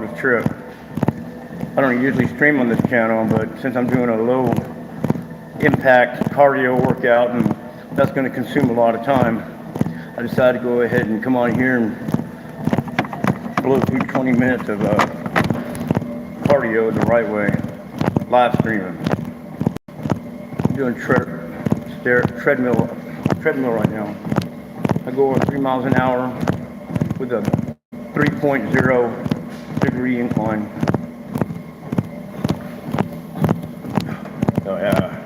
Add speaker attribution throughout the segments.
Speaker 1: a trip. I don't usually stream on this channel, but since I'm doing a low impact cardio workout and that's going to consume a lot of time, I decided to go ahead and come on here and blow through 20 minutes of cardio the right way, live streaming. I'm doing treadmill right now. I go over 3 miles an hour with a 3.0 degree incline. Oh yeah,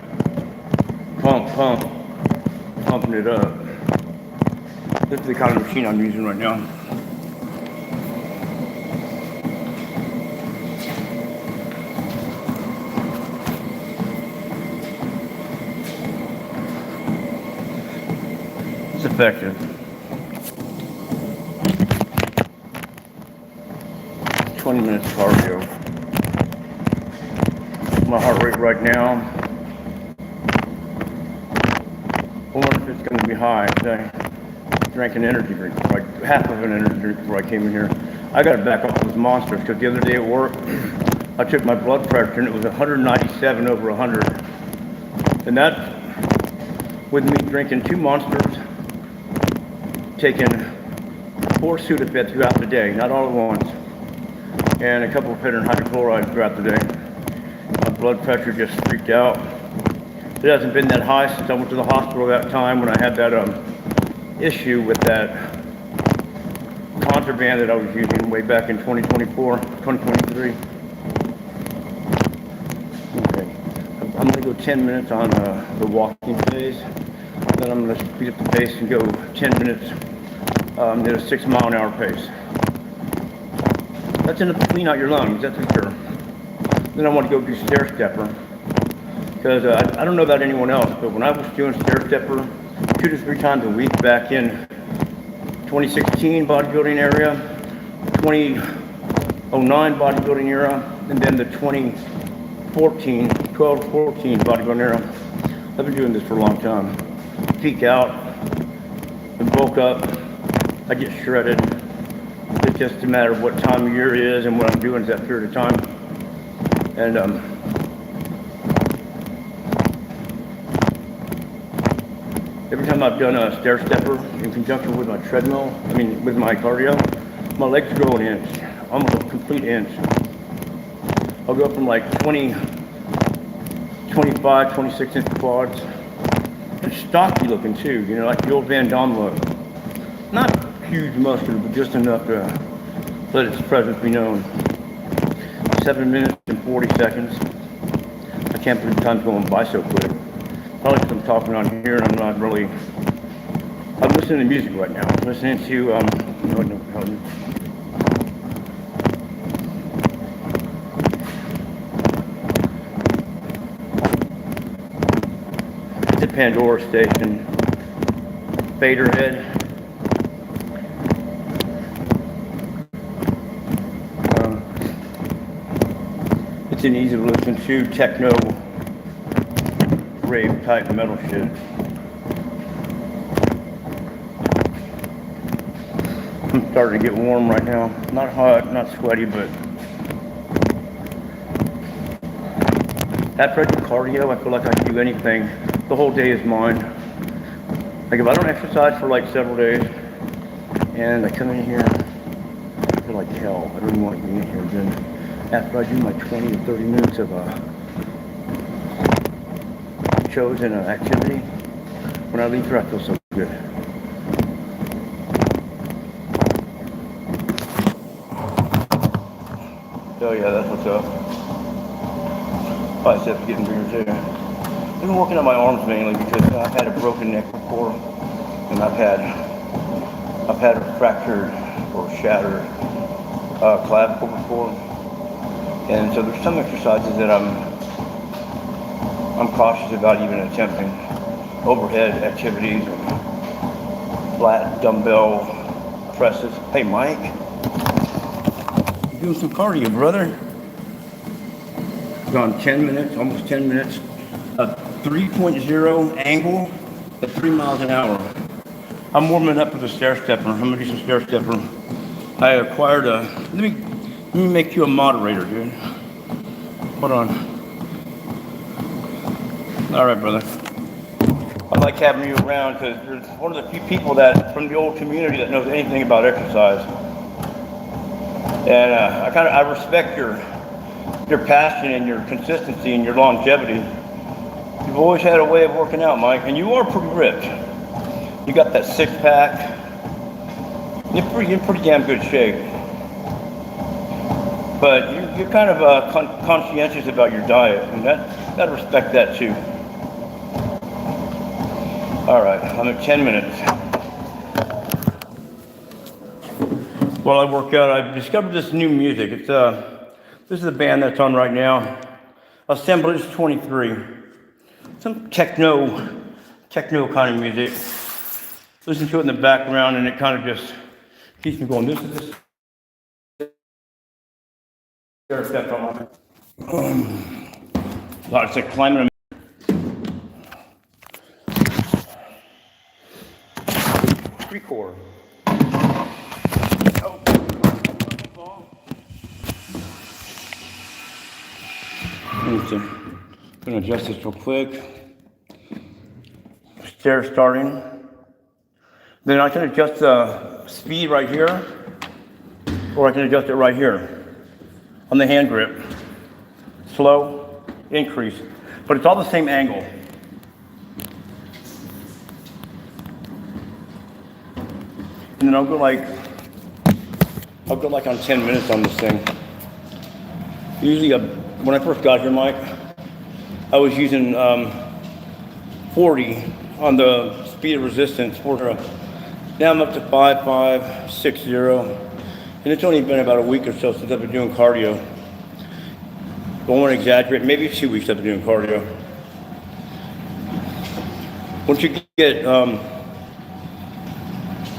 Speaker 1: pumping it up. This is the kind of machine I'm using right now. It's effective. 20 minutes cardio. My heart rate right now, I wonder if it's going to be high. I drank an energy drink, like half of an energy drink before I came in here. I got to back off those monsters because the other day at work, I took my blood pressure and it was 197/100. And that's with me drinking 2 monsters, taking 4 Sudafed throughout the day, not all at once, and a couple of heparin hydrochloride throughout the day. My blood pressure just freaked out. It hasn't been that high since I went to the hospital that time when I had that issue with that contraband that I was using way back in 2023. Okay, I'm going to go 10 minutes on the walking phase. Then I'm going to speed up the pace and go 10 minutes at a 6 mile an hour pace. That's enough to clean out your lungs, that's for sure. Then I want to go do stair stepper. Because I don't know about anyone else, but when I was doing stair stepper 2 to 3 times a week back in 2016 bodybuilding area, 2009 bodybuilding era, and then the 12 to 14 bodybuilding era, I've been doing this for a long time. Peak out and bulk up, I get shredded. It's just a matter of what time of year it is and what I'm doing at that period of time. And every time I've done a stair stepper in conjunction with my treadmill, with my cardio, my legs grow an inch, almost a complete inch. I'll go from like 20, 25, 26 inch quads. And stocky looking too, like the old Van Damme look. Not huge muscular, but just enough to let its presence be known. 7 minutes and 40 seconds. I can't believe time's going by so quick. Probably because I'm talking on here and I'm listening to music right now. I'm listening to, the Pandora station, Faderhead. It's an easy to listen to techno rave type metal shit. I'm starting to get warm right now. Not hot, not sweaty, but after I do cardio, I feel like I can do anything. The whole day is mine. Like if I don't exercise for like several days and I come in here, I feel like hell. I don't even want to be in here. Then after I do my 20 to 30 minutes of chosen activity, when I leave here I feel so good. Oh yeah, that's what's up. Biceps getting bigger too. I've been working on my arms mainly because I've had a broken neck before, and I've had a fractured or shattered clavicle before, and so there's some exercises that I'm cautious about even attempting. Overhead activities, flat dumbbell presses. Hey Mike, you doing some cardio, brother? Gone 10 minutes, almost 10 minutes. A 3.0 angle at 3 miles an hour. I'm warming up with a stair stepper. I'm gonna do some stair stepper. I acquired Let me make you a moderator, dude. Hold on. All right, brother. I like having you around because you're one of the few people that from the old community that knows anything about exercise. And I respect your passion and your consistency and your longevity. You've always had a way of working out, Mike, and you are pretty ripped. You got that six pack. You're in pretty damn good shape. But you're kind of conscientious about your diet, and gotta respect that too. All right, I'm at 10 minutes. While I work out, I've discovered this new music. It's this is the band that's on right now. Assemblage 23. Some techno kind of music. Listen to it in the background, and it kind of just keeps me going. This is it's like climbing a three-core. Oh. I'm gonna adjust this real quick. Stair starting. Then I can adjust the speed right here, or I can adjust it right here on the hand grip. Slow, increase, but it's all the same angle. And then I'll go like on 10 minutes on this thing. Usually, when I first got here, Mike, I was using 40 on the speed of resistance. Now I'm up to 5.560, and it's only been about a week or so since I've been doing cardio. Don't want to exaggerate, maybe 2 weeks I've been doing cardio. Once you get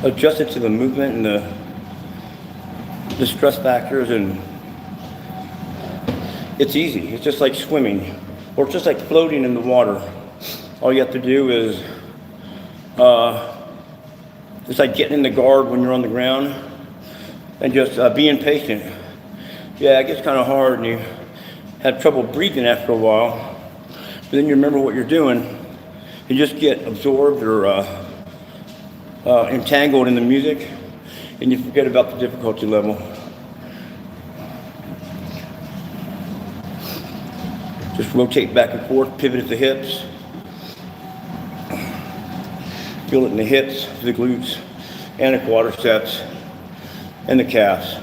Speaker 1: adjusted to the movement and the stress factors, and it's easy. It's just like swimming, or it's just like floating in the water. All you have to do is it's like getting in the guard when you're on the ground, and just being patient. Yeah, it gets kind of hard, and you have trouble breathing after a while, but then you remember what you're doing. You just get absorbed or entangled in the music, and you forget about the difficulty level. Just rotate back and forth, pivot at the hips. Feel it in the hips, the glutes, and the quadriceps, and the calves.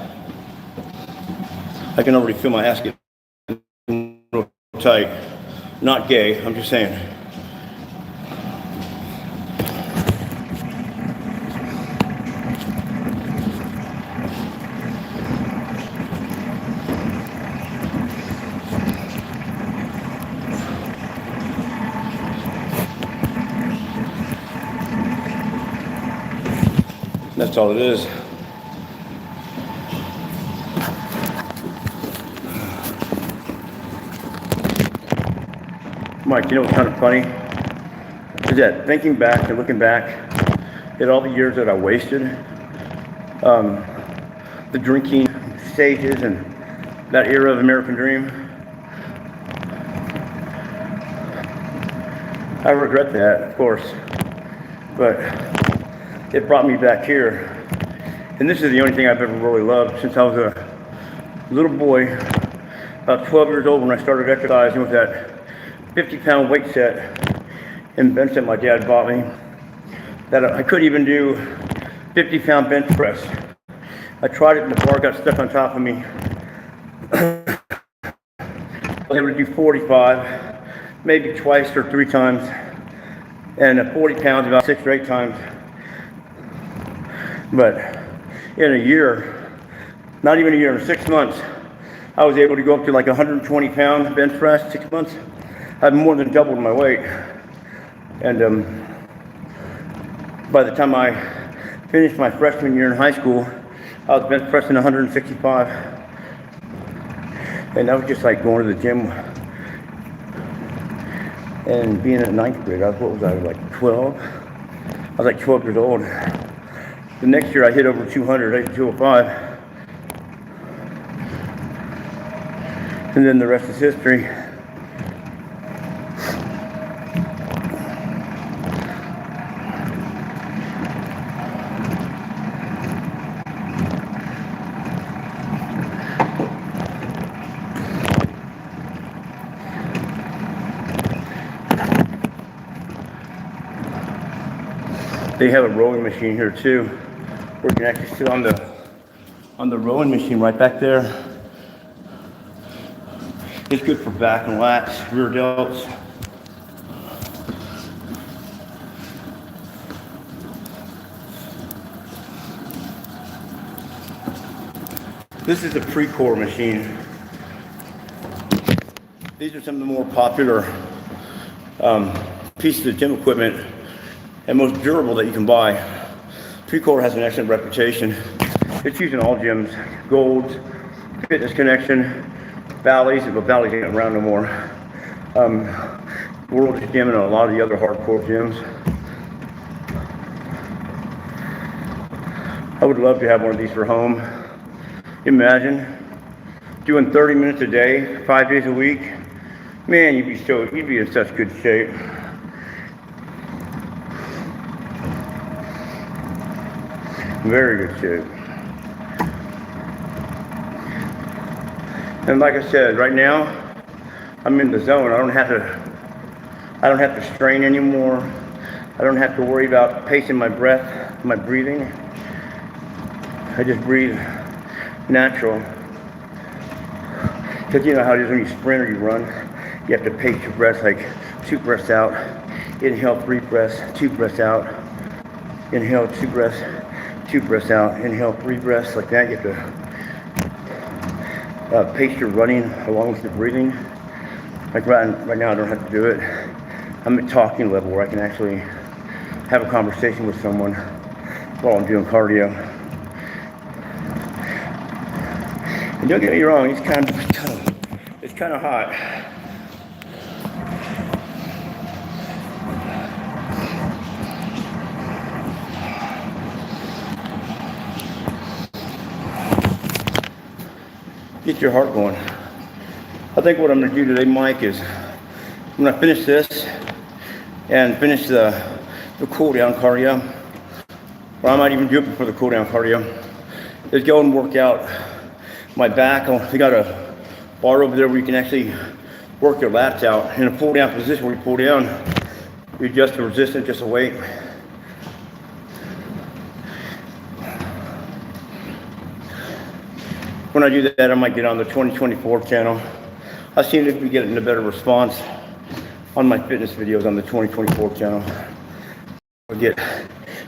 Speaker 1: I can already feel my ass getting real tight. Not gay, I'm just saying. That's all it is. Mike, you know what's kind of funny? Is that thinking back and looking back at all the years that I wasted, the drinking stages and that era of American Dream, I regret that, of course, but it brought me back here. And this is the only thing I've ever really loved since I was a little boy, about 12 years old, when I started exercising with that 50-pound weight set and bench that my dad bought me. That I couldn't even do 50-pound bench press. I tried it and the bar got stuck on top of me. I was able to do 45, maybe twice or 3 times, and 40 pounds about 6 or 8 times. But in a year, not even a year, in 6 months, I was able to go up to like 120 pound bench press. 6 months, I've more than doubled my weight. And by the time I finished my freshman year in high school, I was bench pressing 165. And that was just like going to the gym and being at 9th grade. What was I, like 12? I was like 12 years old. The next year I hit over 200, I hit 205. And then the rest is history. They have a rowing machine here too, where you can actually sit on the rowing machine right back there. It's good for back and lats, rear delts. This is a pre-core machine. These are some of the more popular pieces of gym equipment and most durable that you can buy. Pre-core has an excellent reputation. It's used in all gyms, Golds, Fitness Connection, Valleys, but Valleys ain't around no more. World Gym and a lot of the other hardcore gyms. I would love to have one of these for home. Imagine doing 30 minutes a day, 5 days a week. Man, you'd be in such good shape. Very good shape. And like I said, right now, I'm in the zone. I don't have to strain anymore. I don't have to worry about pacing my breath, my breathing. I just breathe natural. Because you know how it is when you sprint or you run, you have to pace your breath, like 2 breaths out, inhale 3 breaths, 2 breaths out, inhale 2 breaths, 2 breaths out, inhale 3 breaths, like that. You have to pace your running along with your breathing. Like right now I don't have to do it. I'm at talking level where I can actually have a conversation with someone while I'm doing cardio. And don't get me wrong, it's kind of hot. Get your heart going. I think what I'm going to do today, Mike, is I'm going to finish this and finish the cool down cardio. Or I might even do it before the cool down cardio. Is go and work out my back. We got a bar over there where you can actually work your lats out in a pull down position where you pull down. You adjust the resistance, just the weight. When I do that, I might get on the 2024 channel. I seem to be getting a better response on my fitness videos on the 2024 channel. I get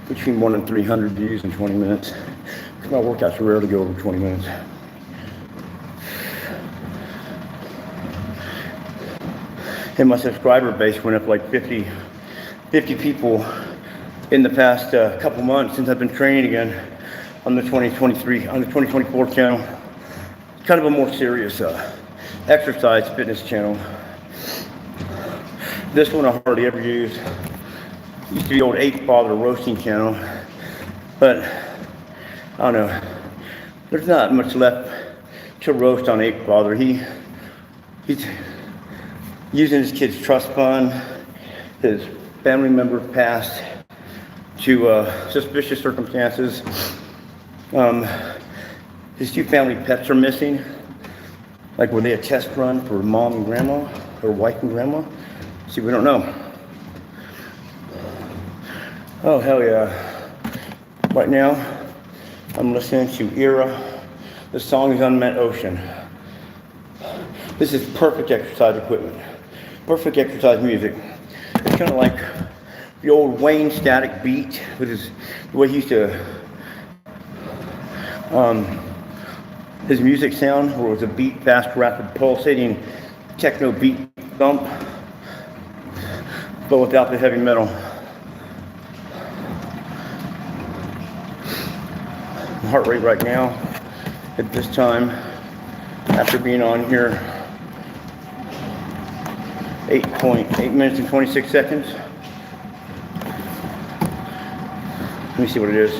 Speaker 1: between 100 and 300 views in 20 minutes. My workouts rarely go over 20 minutes. And my subscriber base went up like 50 people in the past couple months since I've been training again on the 2024 channel. Kind of a more serious exercise fitness channel. This one I hardly ever use. Used to be the old 8 Father roasting channel, but I don't know. There's not much left to roast on 8 Father. He's using his kids' trust fund, his family member passed to suspicious circumstances. His 2 family pets are missing. Like, were they a test run for mom and grandma, or wife and grandma? See, we don't know. Oh, hell yeah. Right now, I'm listening to Era. The song is Unmet Ocean. This is perfect exercise equipment. Perfect exercise music. It's kind of like the old Wayne static beat with the way he used to his music sound, where it was a beat, fast, rapid, pulsating techno beat thump, but without the heavy metal. Heart rate right now at this time, after being on here 8 minutes and 26 seconds. Let me see what it is.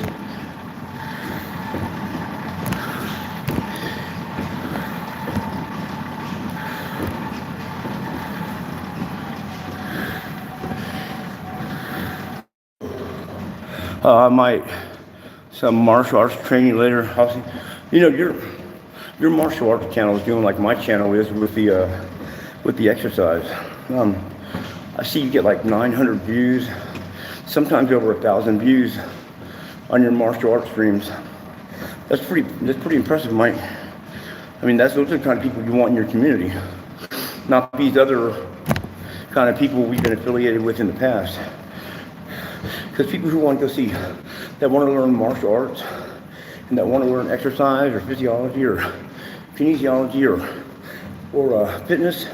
Speaker 1: I might some martial arts training later. Obviously, you know, your martial arts channel is doing like my channel is with the exercise. I see you get like 900 views, sometimes over 1,000 views on your martial arts streams. That's pretty impressive, Mike. I mean, those are the kind of people you want in your community, not these other kind of people we've been affiliated with in the past. Because people who want to go see, that want to learn martial arts, and that want to learn exercise or physiology or kinesiology or fitness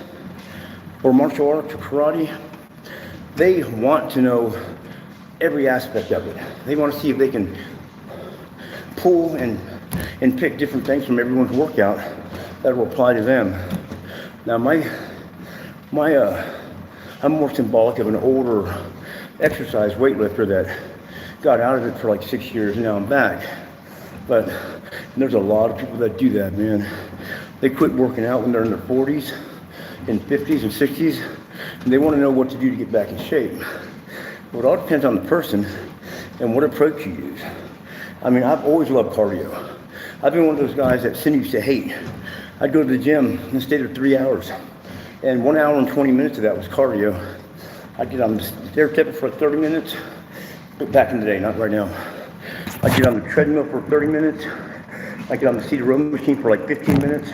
Speaker 1: or martial arts or karate, they want to know every aspect of it. They want to see if they can pull and pick different things from everyone's workout that will apply to them. Now I'm more symbolic of an older exercise weightlifter that got out of it for like 6 years and now I'm back. But there's a lot of people that do that, man. They quit working out when they're in their 40s and 50s and 60s, and they want to know what to do to get back in shape. Well, it all depends on the person and what approach you use. I mean, I've always loved cardio. I've been one of those guys that Cindy used to hate. I'd go to the gym and stay there 3 hours, and 1 hour and 20 minutes of that was cardio. I'd get on the stair step for 30 minutes, but back in the day, not right now. I'd get on the treadmill for 30 minutes. I'd get on the seated rowing machine for like 15 minutes.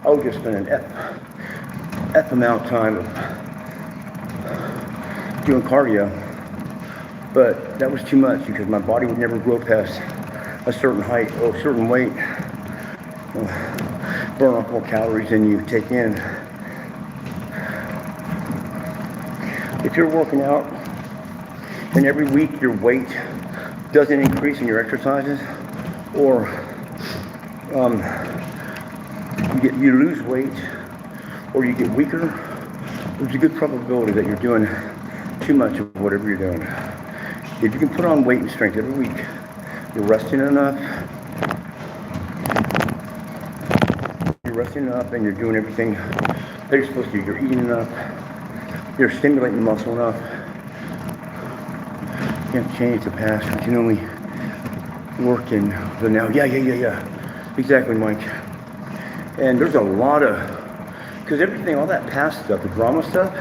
Speaker 1: I would just spend an F amount of time doing cardio. But that was too much because my body would never grow past a certain height or a certain weight. Burn off more calories than you take in. If you're working out and every week your weight doesn't increase in your exercises, or you lose weight, or you get weaker, there's a good probability that you're doing too much of whatever you're doing. If you can put on weight and strength every week, you're resting enough, and you're doing everything that you're supposed to do. You're eating enough, you're stimulating the muscle enough. You can't change the past, you can only work in the now. Yeah. Exactly, Mike. And there's a lot of, because everything, all that past stuff, the drama stuff,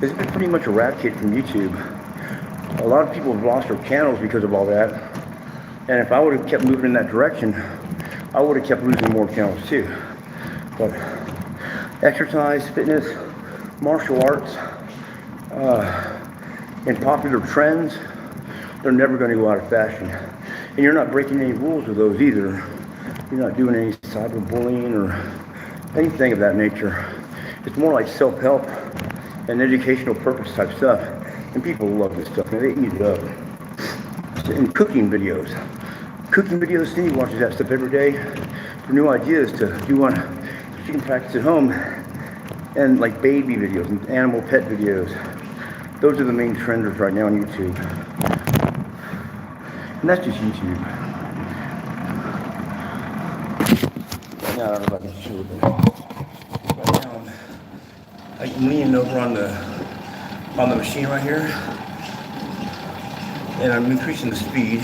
Speaker 1: has been pretty much eradicated from YouTube. A lot of people have lost their channels because of all that. And if I would have kept moving in that direction, I would have kept losing more channels too. But exercise, fitness, martial arts, and popular trends, they're never going to go out of fashion. And you're not breaking any rules with those either. You're not doing any cyberbullying or anything of that nature. It's more like self-help and educational purpose type stuff. And people love this stuff, man. They eat it up. And cooking videos. Cindy watches that stuff every day for new ideas to do on, she can practice at home. And like baby videos and animal pet videos. Those are the main trenders right now on YouTube. And that's just YouTube. Right now, I don't know if I can show it. Right now, I'm leaning over on the machine right here. And I'm increasing the speed.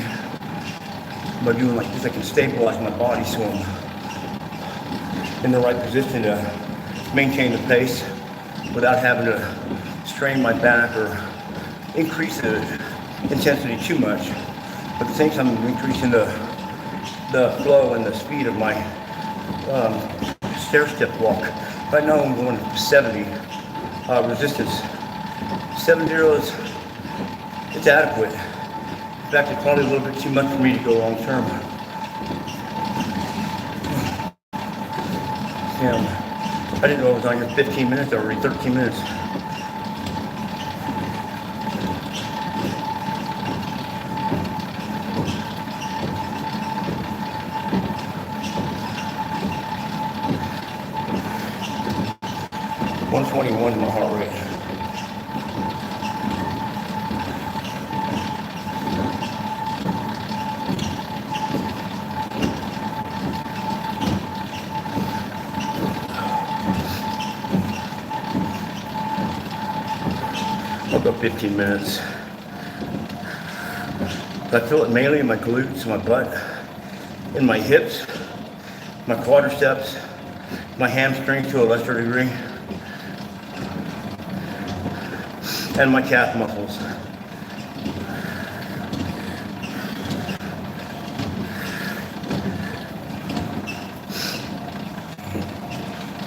Speaker 1: By doing like this, I can stabilize my body so I'm in the right position to maintain the pace without having to strain my back or increase the intensity too much. But at the same time, I'm increasing the flow and the speed of my stair step walk. Right now I'm going 70 resistance. 70 is, it's adequate. In fact, it's probably a little bit too much for me to go long term. Damn, I didn't know it was on here 15 minutes, already 13 minutes. .121 in my heart rate. I'll go 15 minutes. I feel it mainly in my glutes, my butt, in my hips, my quadriceps, my hamstring to a lesser degree, and my calf muscles.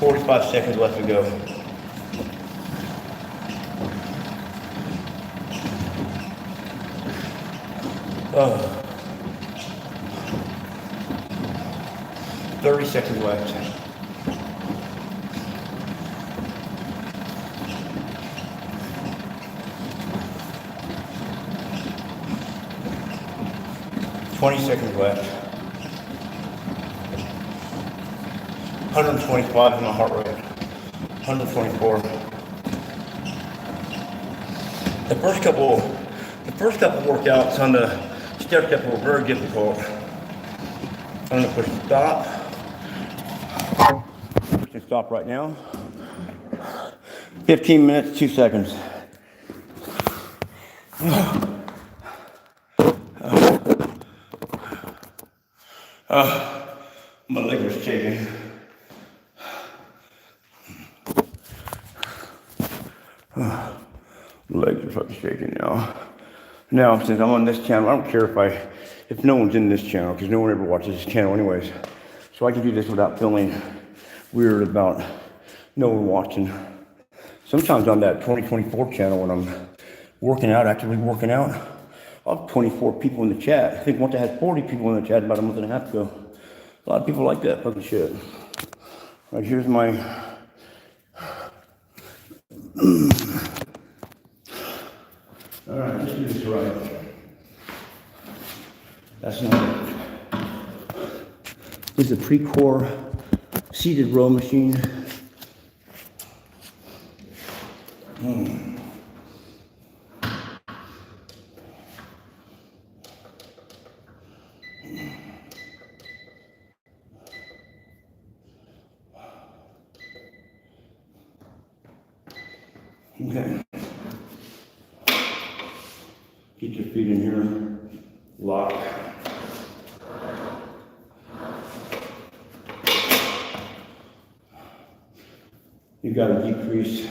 Speaker 1: "45 seconds left to go." Oh. 30 seconds left. "20 seconds left. 125 is my heart rate. 124. The first couple workouts on the stair step were very difficult. I'm gonna push stop. Push stop right now. 15 minutes, 2 seconds. My leg was shaking. Legs are fucking shaking now. Now, since I'm on this channel, I don't care if no one's in this channel, because no one ever watches this channel anyways. So I can do this without feeling weird about no one watching. Sometimes on that 2024 channel when I'm actively working out, I'll have 24 people in the chat. I think once I had 40 people in the chat about a month and a half ago. A lot of people like that fucking shit. All right, here's my... All right, let's do this right. That's not... This is a pre-core seated row machine. Okay. Get your feet in here. Lock. You got to decrease.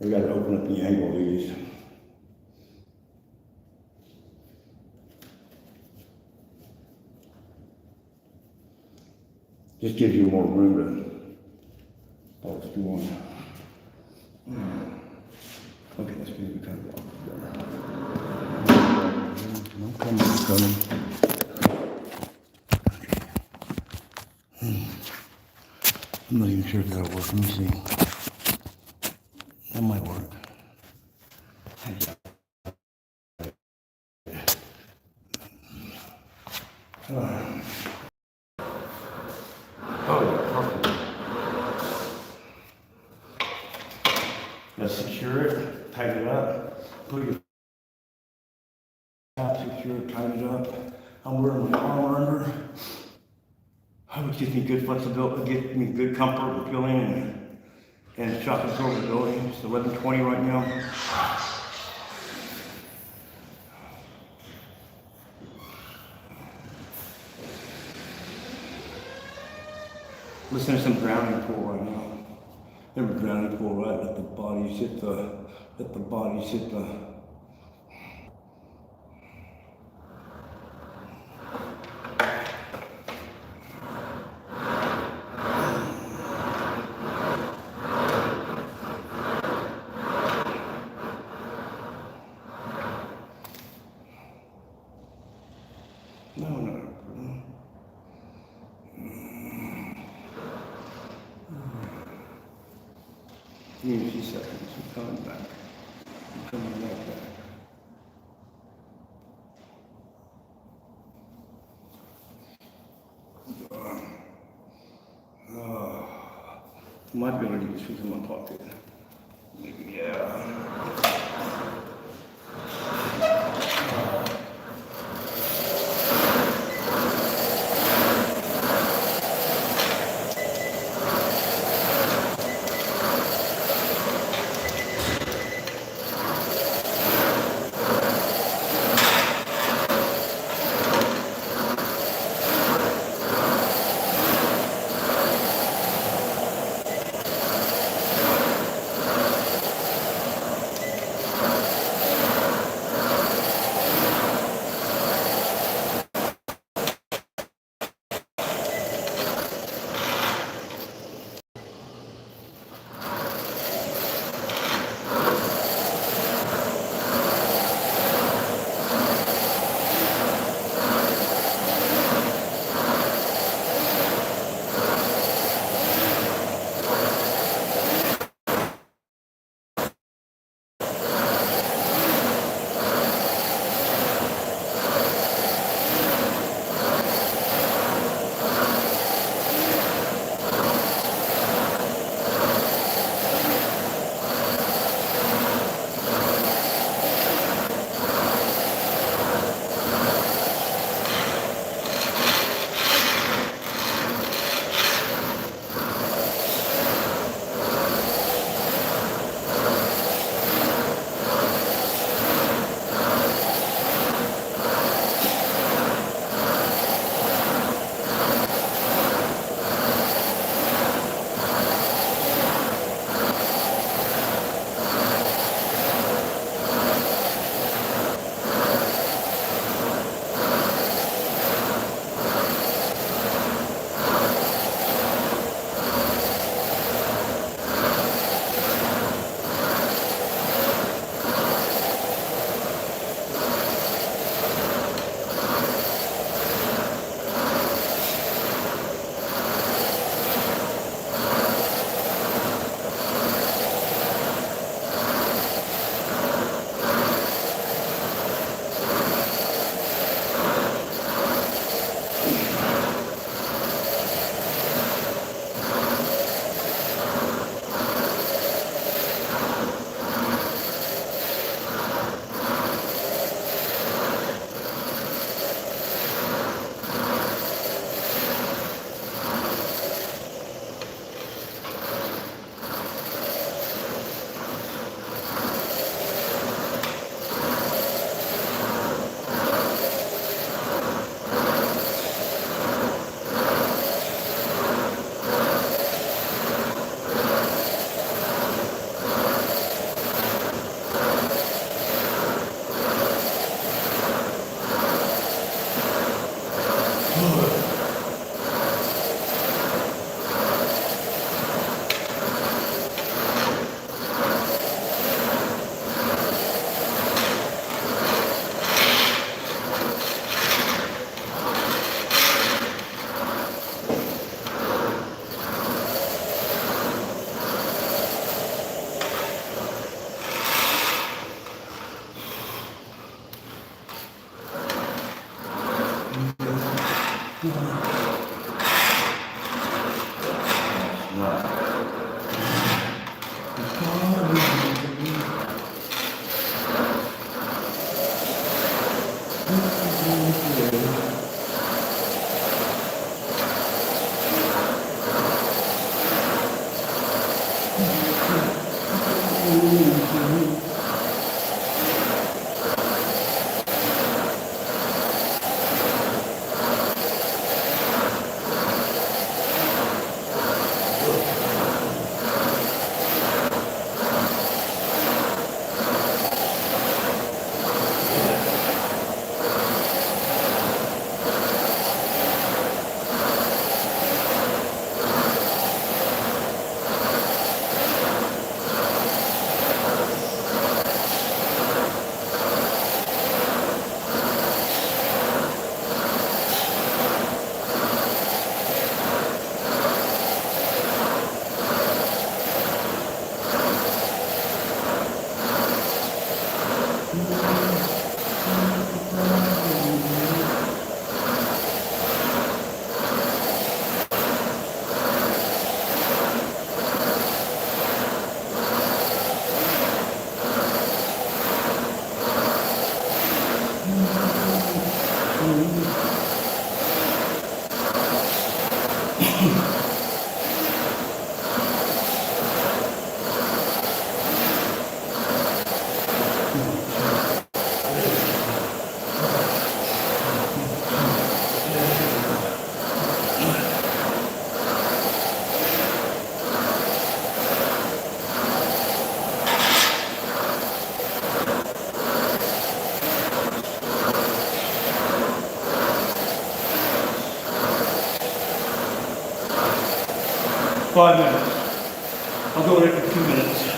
Speaker 1: You got to open up the angle of these. Just gives you more room to let's do one. Okay, let's do the kind of walk together. No coming. I'm not even sure if that'll work. Let me see. That might work. Let's secure it, tighten it up, put your top secure it, tighten it up. I'm wearing my armor under. Which gives me good flexibility, gives me good comfort and feeling and shock absorbability. It's 11:20 right now. Listen to some grounding pull right now. Remember grounding pull, right? Let the bodies hit the. No. Give me a few seconds. I'm coming back. I'm coming right back. Might be able to get this in my pocket. Yeah.
Speaker 2: 5 minutes. I'll go there for 2 minutes.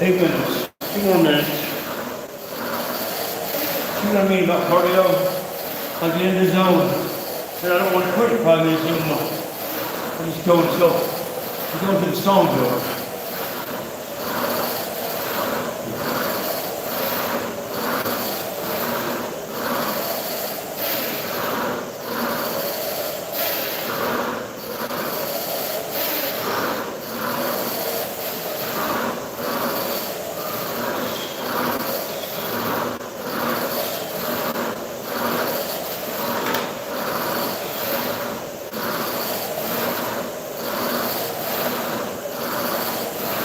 Speaker 2: 8 minutes, 2 more minutes. See what I mean about cardio? I get in the zone, and I don't want to quit at 5 minutes anymore. I just go and go. I go to the song door.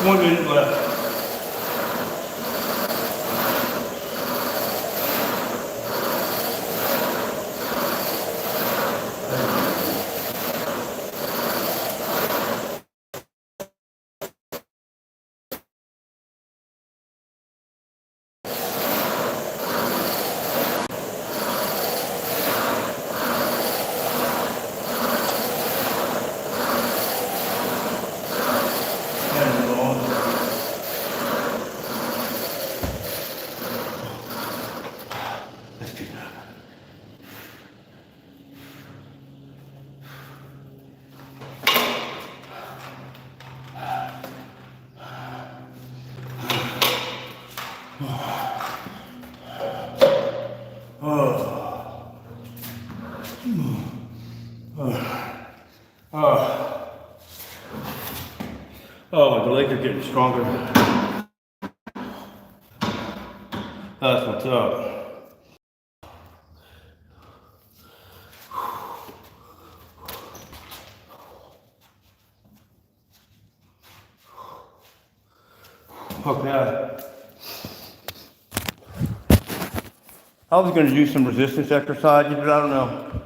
Speaker 2: One minute left. Let's do that. Oh, the legs are getting stronger. That's what's up. Okay. I was going to do some resistance exercises, but I don't know.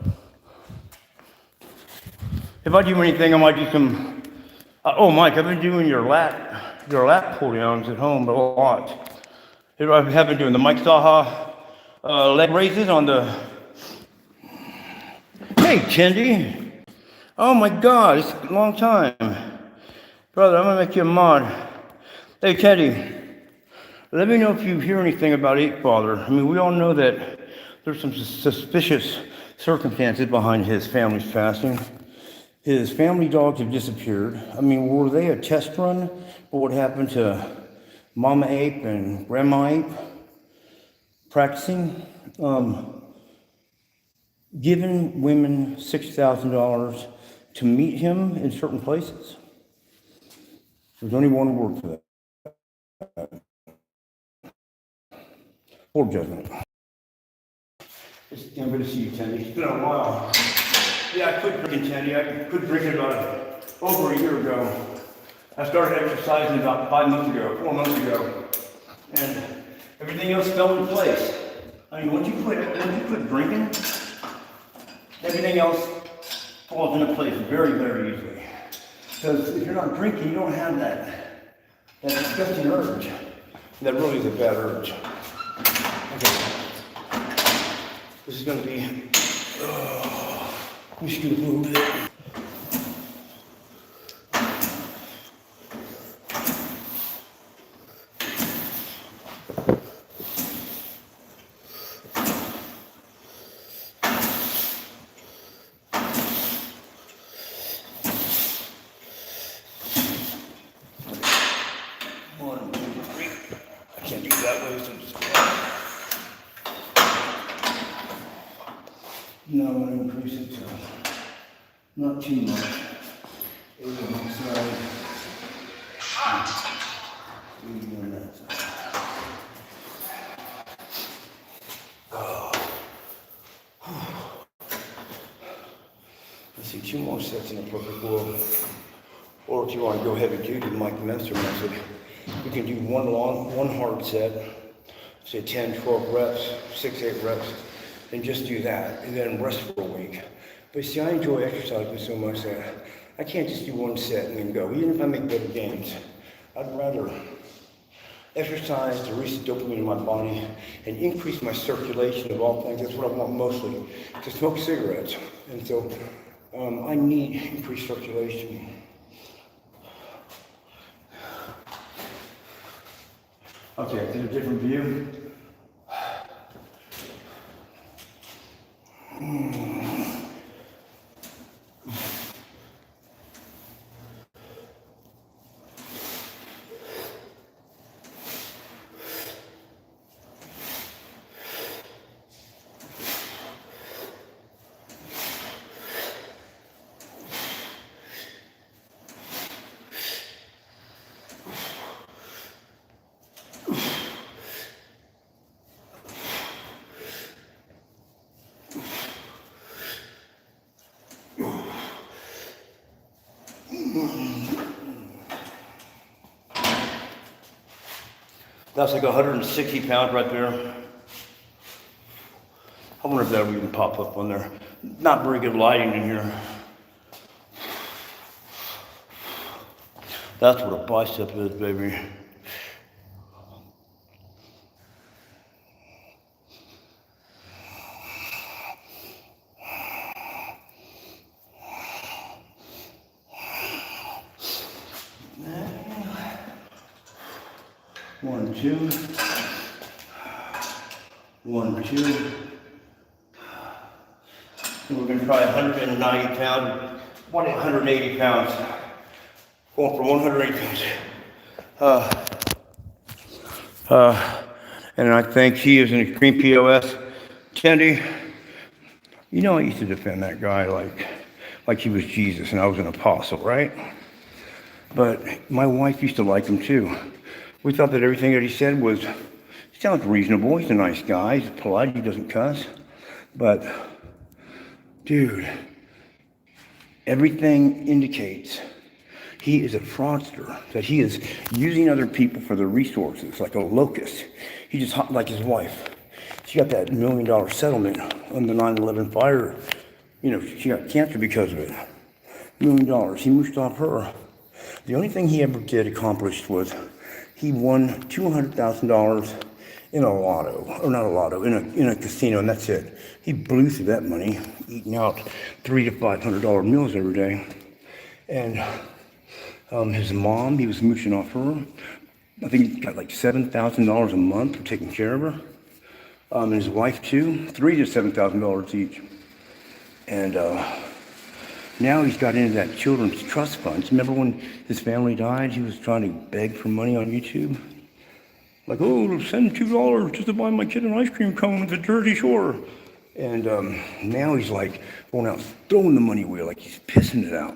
Speaker 2: If I do anything, I might do some. Oh, Mike, I've been doing your lat pull downs at home a lot. I have been doing the Mike Saha leg raises on the. Hey, Kendi. Oh my God, it's a long time, brother. I'm gonna make you a mod. Hey, Kendi. Let me know if you hear anything about Ape Father. I mean, we all know that there's some suspicious circumstances behind his family's passing. His family dogs have disappeared. I mean, were they a test run for what happened to Mama Ape and Grandma Ape practicing? Giving women $6,000 to meet him in certain places. There's only one word for that. Poor judgment. I'm good to see you, Tendy. It's been a while. Yeah, I quit drinking, Tendy. I quit drinking about over a year ago. I started exercising about 4 months ago. And everything else fell into place. I mean, once you quit drinking, everything else falls into place very, very easily. Because if you're not drinking, you don't have that disgusting urge. That really is a bad urge. Okay. This is going to be, let me scoot a little bit. No, I'm going to increase it to not too much. Sorry. On that side. Let's see, 2 more sets in a perfect world. Or if you want to go heavy duty, like the Menster method, you can do one hard set, say 10, 12 reps, 6, 8 reps. And just do that, and then rest for a week. But see, I enjoy exercising so much that I can't just do one set and then go. Even if I make better gains, I'd rather exercise to release the dopamine in my body and increase my circulation of all things. That's what I want mostly, to smoke cigarettes. And so I need increased circulation. Okay, get a different view. That's like 160 pounds right there. I wonder if that would even pop up on there. Not very good lighting in here. That's what a bicep is, baby. One, two. One, two. And we're going to try 190 pounds, 180 pounds. Going for 180 pounds. And I think he is an extreme POS. Kennedy, you know I used to defend that guy like he was Jesus and I was an apostle, right? But my wife used to like him too. We thought that everything that he said was, he sounds reasonable, he's a nice guy, he's polite, he doesn't cuss. But, dude, everything indicates he is a fraudster, that he is using other people for their resources, like a locust. He just, like his wife, she got that $1 million settlement on the 9/11 fire. You know, she got cancer because of it. $1 million, he mooshed off her. The only thing he ever did accomplish was he won $200,000 in a lotto, or not a lotto, in a casino, and that's it. He blew through that money, eating out $300 to $500 meals every day. And his mom, he was mooching off her. I think he got like $7,000 a month for taking care of her. And his wife too, $3,000 to $7,000 each. And now he's got into that children's trust funds. Remember when his family died, he was trying to beg for money on YouTube? Like, oh, send $2 just to buy my kid an ice cream cone at the Jersey Shore. And now he's like going out throwing the money away, like he's pissing it out.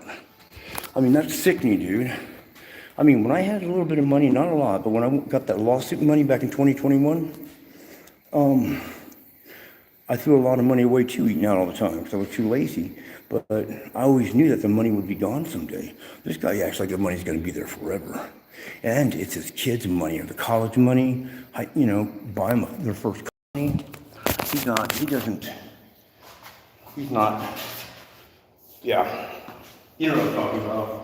Speaker 2: I mean, that's sickening, dude. I mean, when I had a little bit of money, not a lot, but when I got that lawsuit money back in 2021, I threw a lot of money away too, eating out all the time, because I was too lazy. But I always knew that the money would be gone someday. This guy acts like the money's going to be there forever. And it's his kids' money, or the college money, you know, buy them their first company. He's not, yeah. You know what I'm talking about.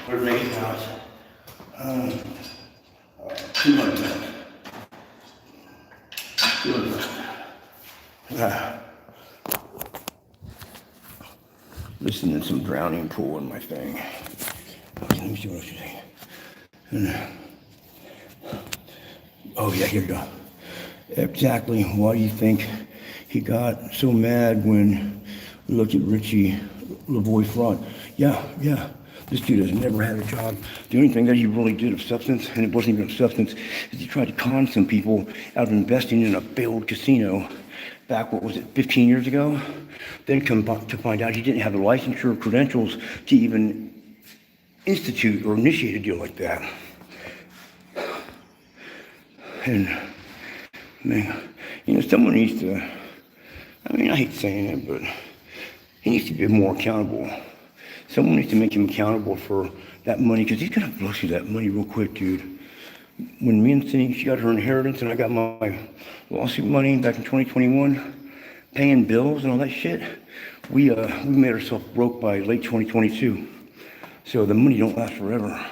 Speaker 2: There's 80 pounds. 200 pounds. 200 pounds. Listening to some drowning pool in my thing. Okay, let me see what else you think. Oh yeah, here we go. Exactly. Why do you think he got so mad when we looked at Richie Lavoie fraud? Yeah. This dude has never had a job. The only thing that he really did of substance, and it wasn't even of substance, is he tried to con some people out of investing in a failed casino back, 15 years ago? Then come to find out he didn't have the licensure or credentials to even institute or initiate a deal like that. And, man, you know, someone needs to, I mean, I hate saying it, but he needs to be more accountable. Someone needs to make him accountable for that money, because he's gonna blow through that money real quick, dude. When me and Cindy, she got her inheritance, and I got my lawsuit money back in 2021, paying bills and all that shit, we made ourselves broke by late 2022. So the money don't last forever.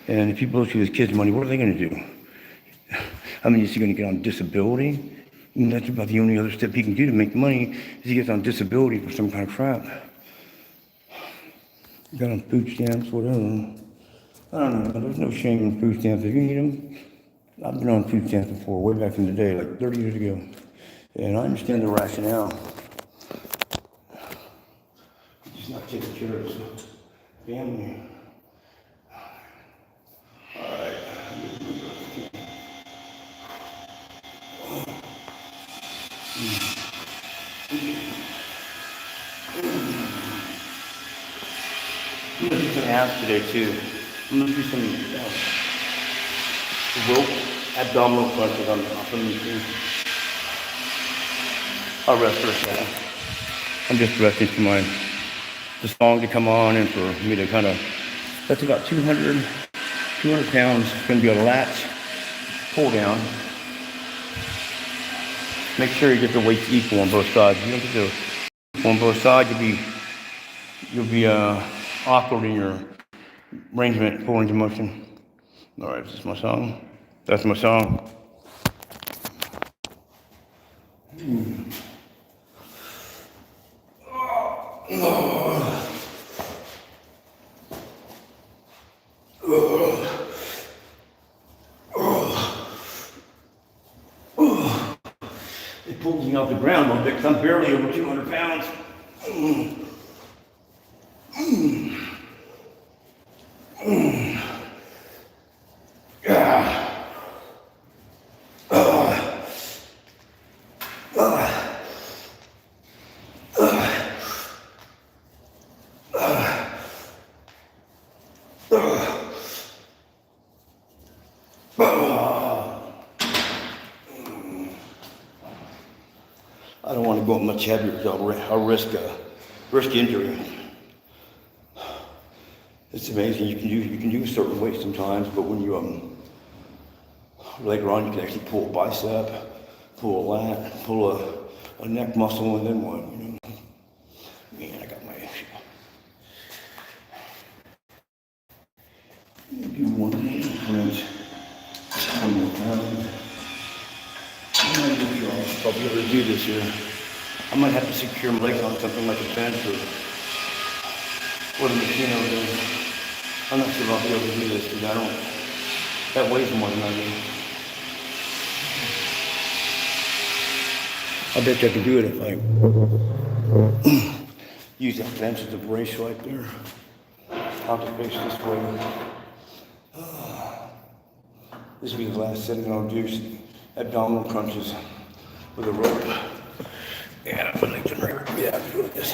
Speaker 2: And if he blows through his kids' money, what are they gonna do? I mean, is he gonna get on disability? And that's about the only other step he can do to make money, is he gets on disability for some kind of crap. Got on food stamps, whatever. I don't know, there's no shame in food stamps. If you need them, I've been on food stamps before, way back in the day, like 30 years ago. And I understand the rationale. Just not taking care of his family. All right. I'm gonna do some abs today too. I'm gonna do some rope abdominal crunches on the machine. I'll rest for a second. I'm just resting for the song to come on and for me to kind of, that's about 200 pounds. It's gonna be a latch pull down. Make sure you get the weights equal on both sides. If you don't get the equal on both sides, you'll be awkward in your arrangement, pulling into motion. All right, this is my song. That's my song. It pulls me off the ground a little bit because I'm barely over 200 pounds. I don't want to go much heavier because I'll risk injury. It's amazing. You can do a certain weight sometimes, but when you later on you can actually pull a bicep, pull a lat, pull a neck muscle, and then what? You know, man, I got my do one French, one more pound. I'll be able to do this here. I might have to secure my legs on something like a bench or a machine over there. I'm not sure if I'll be able to do this because that weighs more than I do. I bet you I can do it if I use that bench as a brace right there. I'll just face this way. This will be the last setting I'll do. Abdominal crunches with a rope. And I'm gonna get right. Yeah, I'm doing this.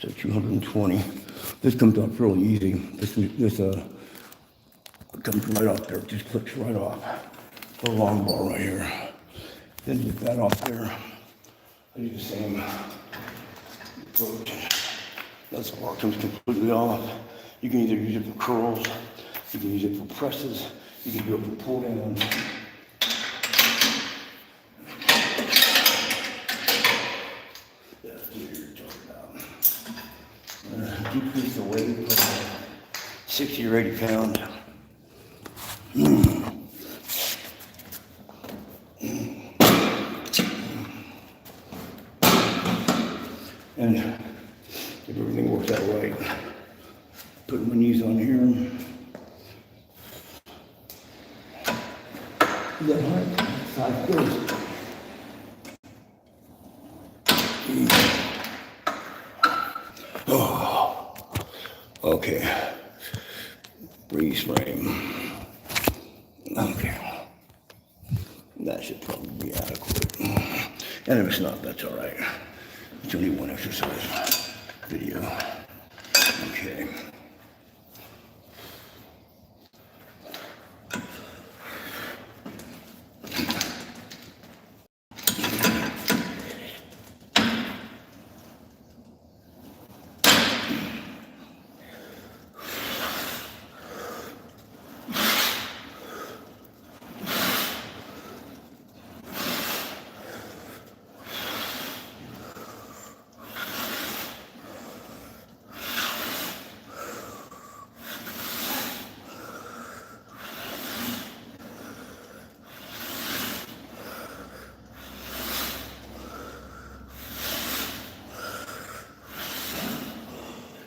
Speaker 2: So 220. This comes off really easy. This comes right off there. It just clicks right off. The long bar right here. Then get that off there. I do the same approach. That bar comes completely off. You can either use it for curls, you can use it for presses, you can do it for pull downs. Decrease the weight from 60 or 80 pounds. And if everything works out right, put my knees on here. Is that hard? 5 goes. Okay. Freeze frame. Okay. That should probably be adequate. And if it's not, that's all right. It's only one exercise video. Okay.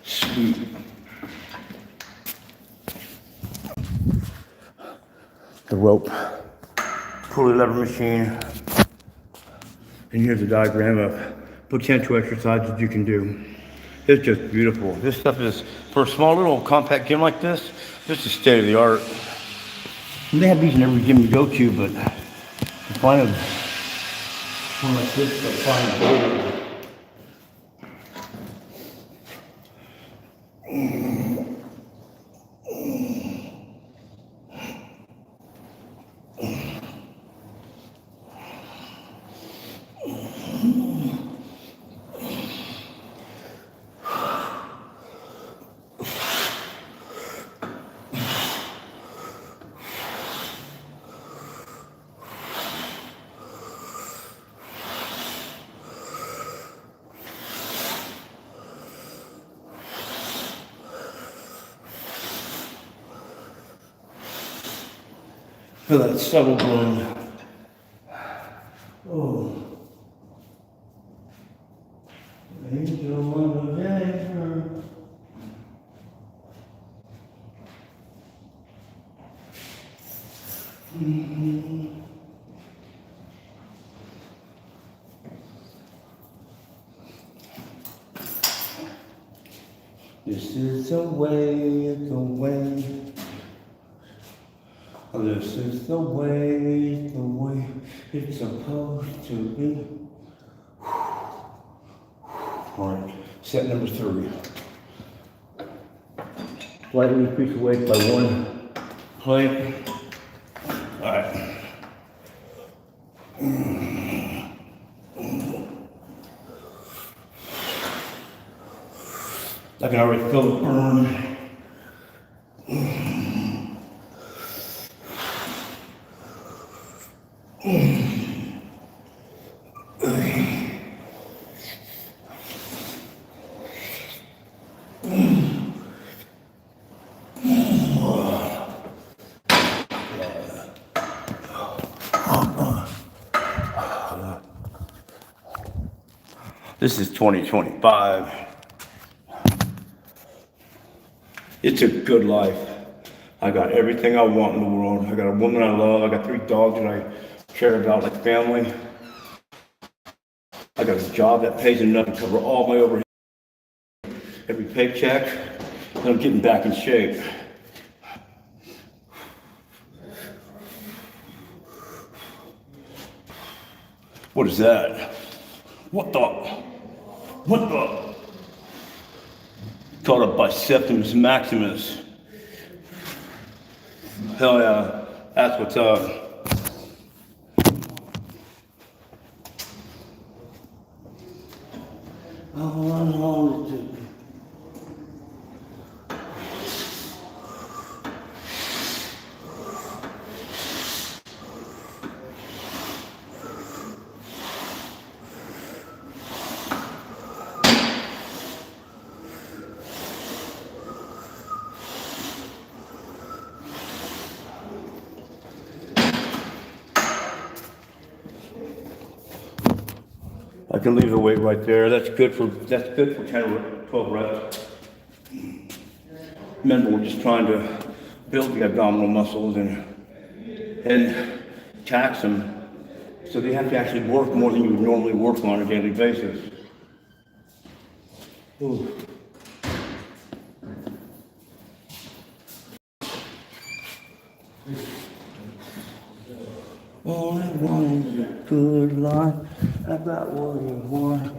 Speaker 2: Sweet. The rope, pulley lever machine, and here's a diagram of potential exercises you can do. It's just beautiful. This stuff is, for a small little compact gym like this is state of the art. And they have these in every gym you go to, but to find one like this, to find gold. Feel that subtle blend. Oh. Angel of the air. This is the way, the way. This is the way it's supposed to be. All right, set number 3. Slightly increase the weight by 1 plank. All right. I can already feel the burn. This is 2025. It's a good life. I got everything I want in the world. I got a woman I love. I got 3 dogs that I care about like family. I got a job that pays enough to cover all my overhead, every paycheck, and I'm getting back in shape. What is that? What the? Called a biceptimus maximus. Hell yeah, that's what's up. All I know is to I can leave the weight right there. That's good for 10 or 12 reps. Remember, we're just trying to build the abdominal muscles and tax them, so they have to actually work more than you would normally work on a daily basis. Ooh.
Speaker 1: All I want is a good life. I got what you want.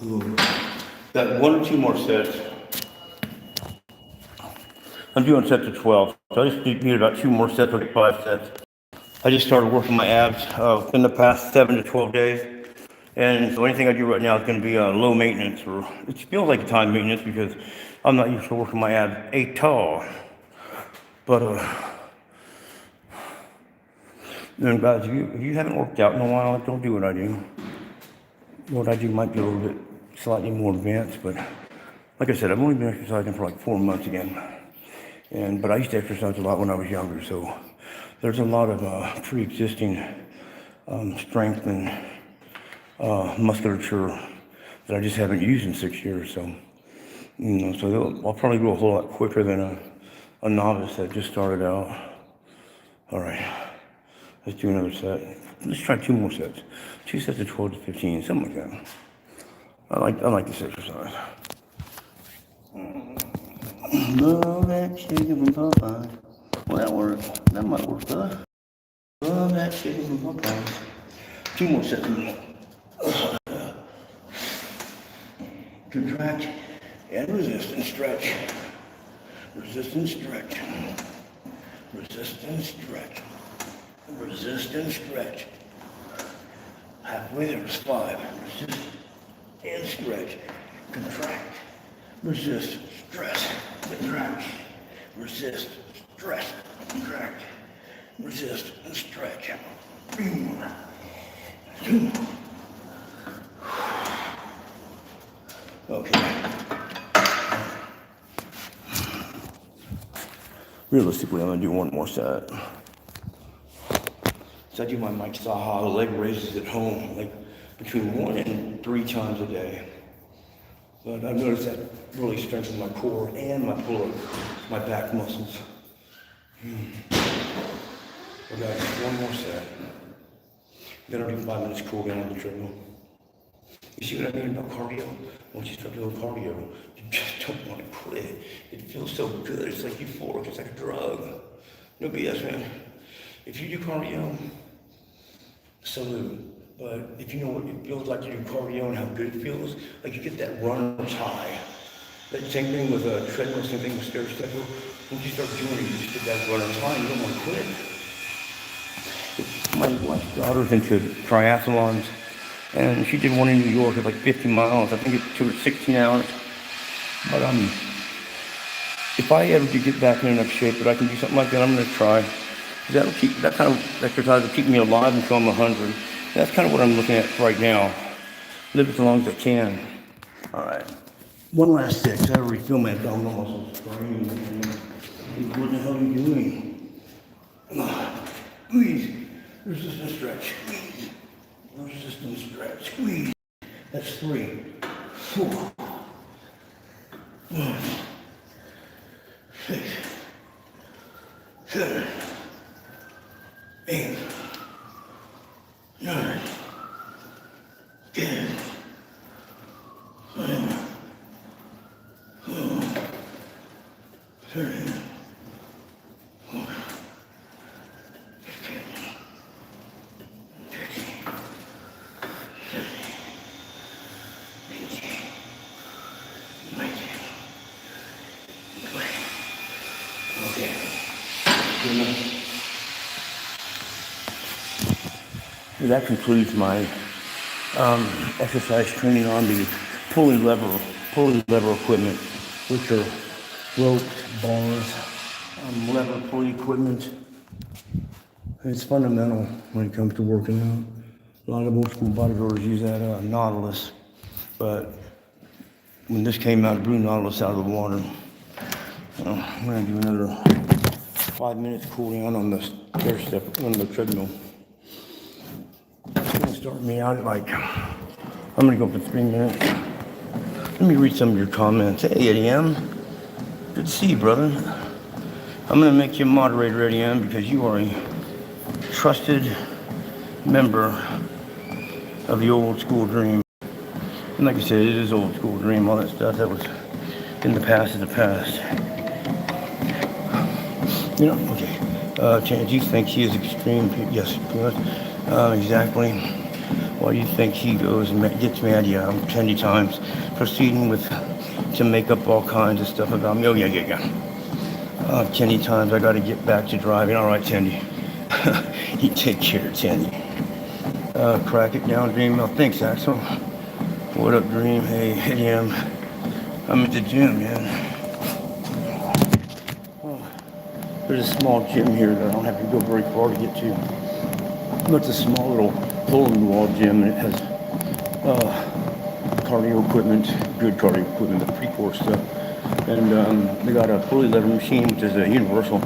Speaker 1: Ooh. Got 1 or 2 more sets. I'm doing sets of 12, so I just need about 2 more sets, like 5 sets. I just started working my abs in the past 7 to 12 days, and so anything I do right now is going to be low maintenance, or it feels like time maintenance because I'm not used to working my abs at all. But then guys, if you haven't worked out in a while, don't do what I do. What I do might be a little bit slightly more advanced, but like I said, I've only been exercising for like 4 months again. But I used to exercise a lot when I was younger, so there's a lot of pre-existing strength and musculature that I just haven't used in 6 years. So, so I'll probably go a whole lot quicker than a novice that just started out. All right, let's do another set. Let's try 2 more sets. 2 sets of 12 to 15, something like that. I like this exercise. Love that chicken from Popeye. Well, that works. That might work, huh? Love that chicken from Popeye. 2 more sets. Contract and resist and stretch. Resist and stretch. Resist and stretch. Resist and stretch. Halfway there is 5. Resist and stretch. Contract. Resist. Stress. Contract. Resist. Stress. Contract. Resist and stretch. 2. Okay. Realistically, I'm gonna do 1 more set. So I do my Mike Saha leg raises at home, like between 1 and 3 times a day. But I've noticed that really strengthens my core and my pull-up, my back muscles. Okay, 1 more set. Then I'll do 5 minutes cool down on the treadmill. You see what I mean about cardio? Once you start doing cardio, you just don't want to quit. It feels so good. It's like euphoric. It's like a drug. No BS, man. If you do cardio, salute. But if you know what it feels like to do cardio and how good it feels, like you get that runner's high. That same thing with a treadmill, same thing with stair stepper. Once you start doing it, you just get that runner's high and you don't want to quit. My wife's daughter's into triathlons, and she did one in New York at like 50 miles. I think it took her 16 hours. But if I ever do get back in enough shape that I can do something like that, I'm gonna try. That kind of exercise will keep me alive until I'm 100. That's kind of what I'm looking at right now. Live as long as I can. All right. 1 last set, because I already feel my abdominal muscles burning. What the hell are you doing? Squeeze. Resist and stretch. Squeeze. Resist and stretch. Squeeze. That's 3. 4. 5. 6. 7. 8. 9. 10. 11. 12. 13. 14. 15. 16. 17. 18. 19. 20. Okay. Good enough. That concludes my exercise training on the pulley lever equipment, which are ropes, bars, lever pulley equipment. It's fundamental when it comes to working out. A lot of old school bodybuilders use that Nautilus, but when this came out, it blew Nautilus out of the water. So I'm gonna do another 5 minutes cool down on the stair step, on the treadmill. It's gonna start me out at like, I'm gonna go for 3 minutes. Let me read some of your comments. Hey, Eddie M. Good to see you, brother. I'm gonna make you a moderator, Eddie M, because you are a trusted member of the old school dream. And like I said, it is old school dream, all that stuff that was in the past is the past. You know, okay. Chance, you think he is extreme? Yes, exactly. Why do you think he goes and gets mad? Yeah, I'm 10 times proceeding to make up all kinds of stuff about me. Oh, yeah. 10 times I got to get back to driving. All right, Tandy. You take care, Tandy. Crack it down, Dream. Oh, thanks, Axel. What up, Dream? Hey, I'm at the gym, man. There's a small gym here that I don't have to go very far to get to. It's a small little hole-in-the-wall gym, and it has cardio equipment, good cardio equipment, the pre-course stuff. And they got a fully lever machine, which is a universal.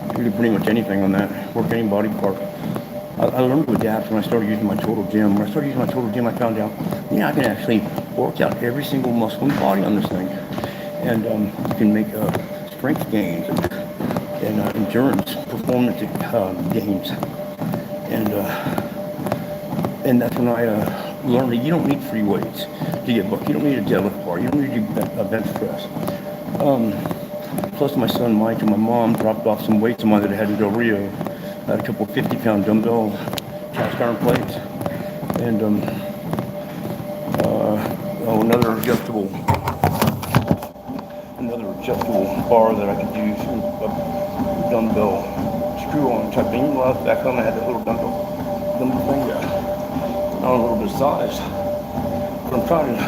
Speaker 1: You can do pretty much anything on that, work any body part. I learned to adapt when I started using my total gym. When I started using my total gym, I found out, I can actually work out every single muscle in the body on this thing. And you can make strength gains and endurance, performance gains. And that's when I learned that you don't need free weights to get buck. You don't need a deadlift bar. You don't need to do a bench press. Plus, my son Mike and my mom dropped off some weights of mine that I had in Del Rio. I had a couple of 50-pound dumbbell cast iron plates, and another adjustable bar that I could use, a dumbbell screw-on type thing. Well, back home I had that little dumbbell thing there, on a little bit of size. But I'm trying to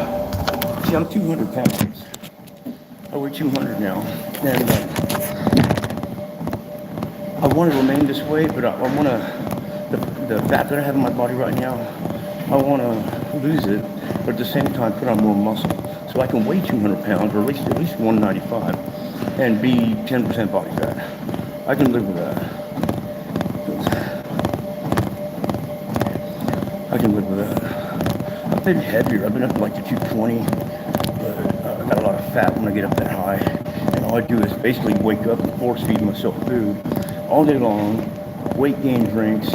Speaker 1: see. I'm 200 pounds. I weigh 200 now, and I want to remain this way, but I want to, the fat that I have in my body right now, I want to lose it, but at the same time put on more muscle. So I can weigh 200 pounds, or at least 195, and be 10% body fat. I can live with that. I can live with that. I've been heavier. I've been up to like the 220, but I got a lot of fat when I get up that high. And all I do is basically wake up and force feed myself food all day long, weight gain drinks,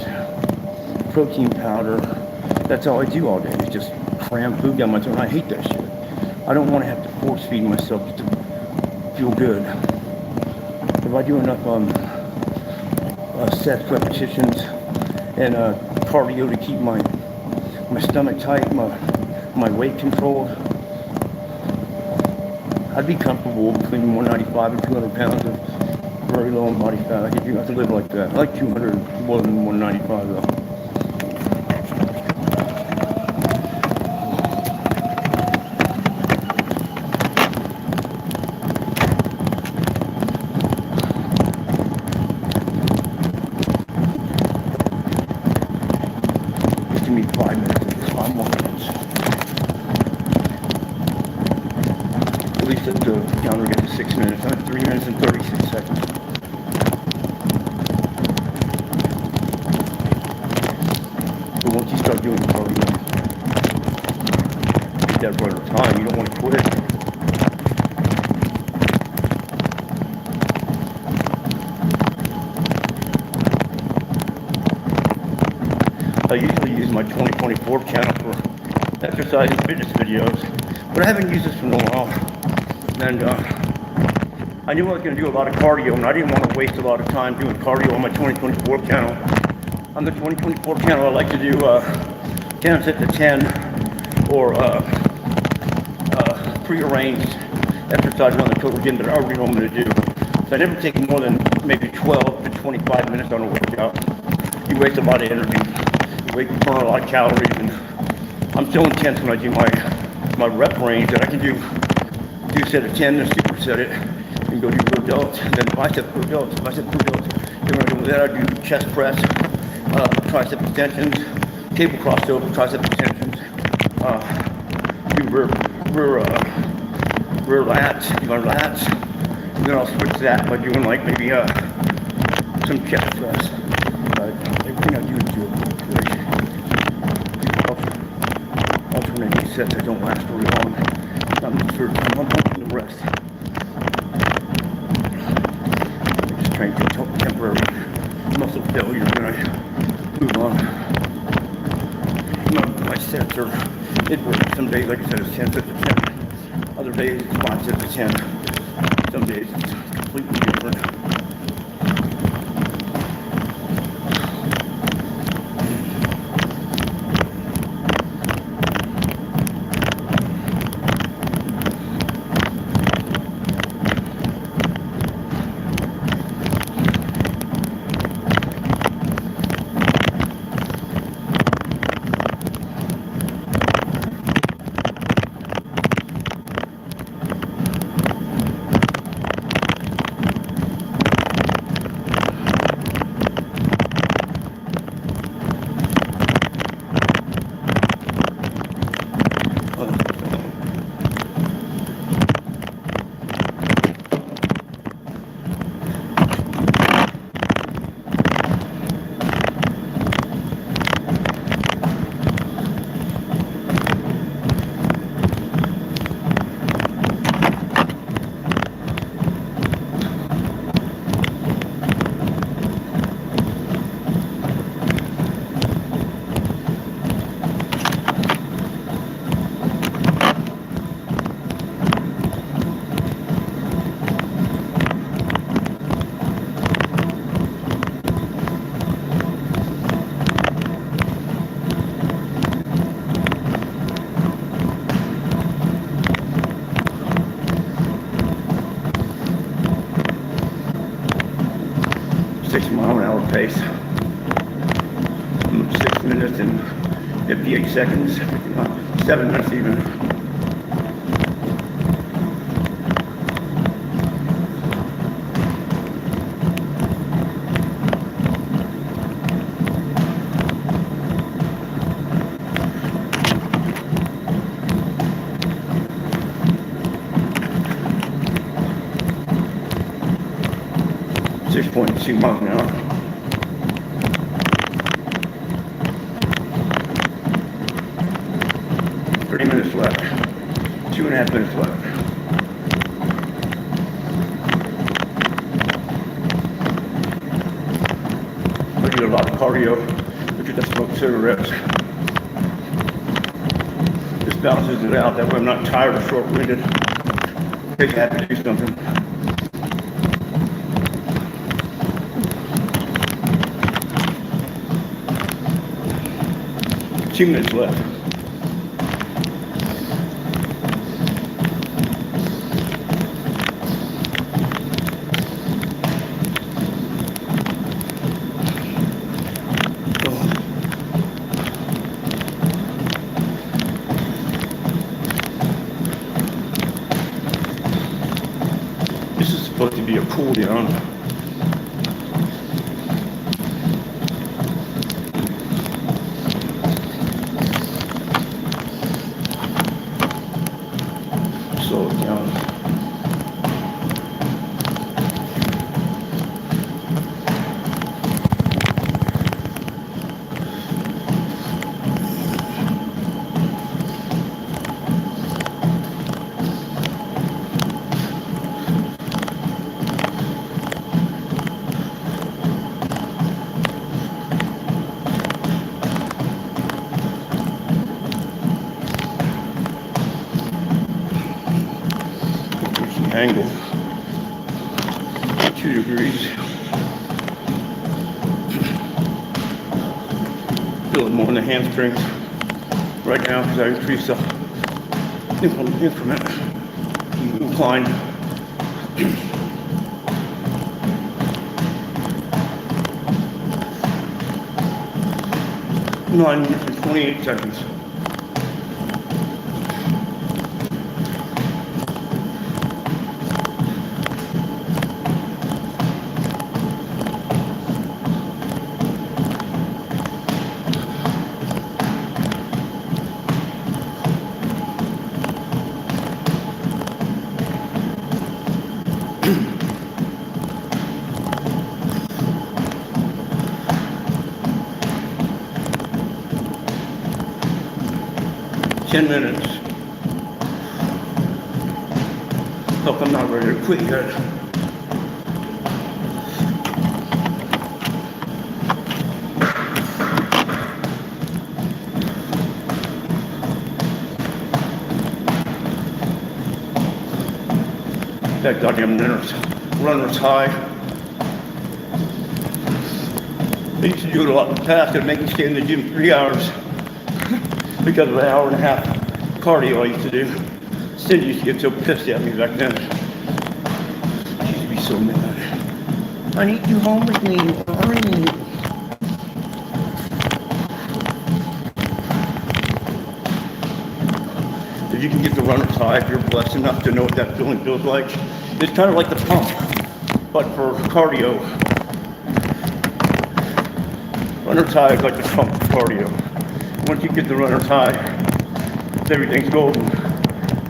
Speaker 1: protein powder. That's all I do all day. It's just cram food down my throat. I hate that shit. I don't want to have to force feed myself just to feel good. If I do enough sets, repetitions, and cardio to keep my stomach tight, my weight controlled, I'd be comfortable between 195 and 200 pounds of very low in body fat. I could live like that. I like 200 more than 195 though. Just give me 5 minutes of this, 5 more minutes. At least the counter gets to 6 minutes. I'm at 3 minutes and 36 seconds. But once you start doing cardio, you get that right of time. You don't want to quit. I usually use my 2024 channel for exercise and fitness videos, but I haven't used this for a while. And I knew I was going to do a lot of cardio, and I didn't want to waste a lot of time doing cardio on my 2024 channel. On the 2024 channel, I like to do 10 sets of 10 or prearranged exercises on the total gym that I already know I'm going to do. So I never take more than maybe 12 to 25 minutes on a workout. You waste a lot of energy. You burn a lot of calories, and I'm so intense when I do my rep range that I can do a set of 10 and superset it, and go do row delts, and then bicep row delts. Then when I do that, I do chest press, tricep extensions, cable crossover, tricep extensions, do rear lats, and then I'll switch that by doing like maybe some cat flash. Everything I do like alternating sets that don't last very long. I'm sure I'm pumping the rest. I'm just trying to temporary muscle failure when I move on. My sets are, it works. Some days, like I said, it's 10 sets of 10. Other days it's 5 sets of 10. Some days it's completely different. 6-mile-an-hour pace. 6 minutes and 58 seconds. 7 minutes even. Six 6.2 miles an hour. Minutes left. 2.5 minutes left. I do a lot of cardio, because I smoke cigarettes. This balances it out. That way I'm not tired or short-winded. In case I have to do something. Two minutes left. This is supposed to be a cool down. Slow it down. Angle 2 degrees. Feel it more in the hamstrings right now because I increased the increment incline. 9 minutes and 28 seconds. 10 minutes. Look, I'm not ready to quit yet. That goddamn runner's high. I used to do it a lot in the past. It'd make me stay in the gym 3 hours because of an hour and a half cardio I used to do. Cindy used to get so pissed at me back then. She used to be so mad. I need you home with me. Hurry. If you can get the runner's high, if you're blessed enough to know what that feeling feels like, it's kind of like the pump, but for cardio. Runner's high is like the pump for cardio. Once you get the runner's high, everything's golden.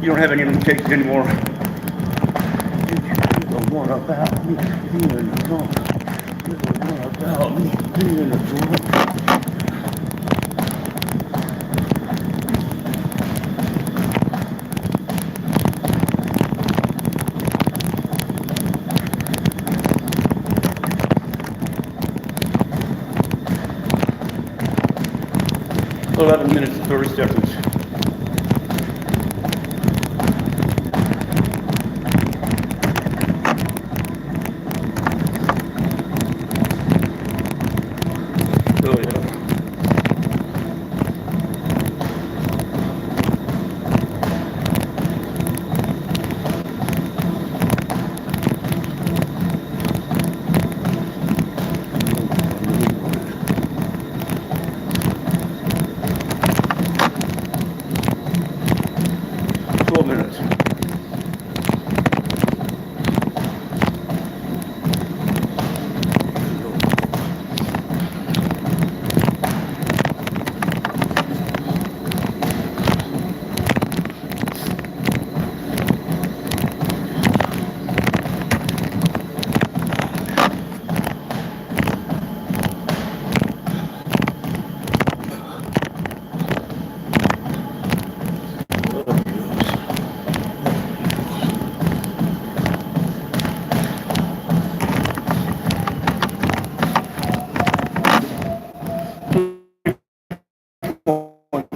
Speaker 1: You don't have any limitations anymore. You're the one about me being a drunk. You're the one about me being a drunk. 11 minutes and 30 seconds. Oh yeah. Minutes.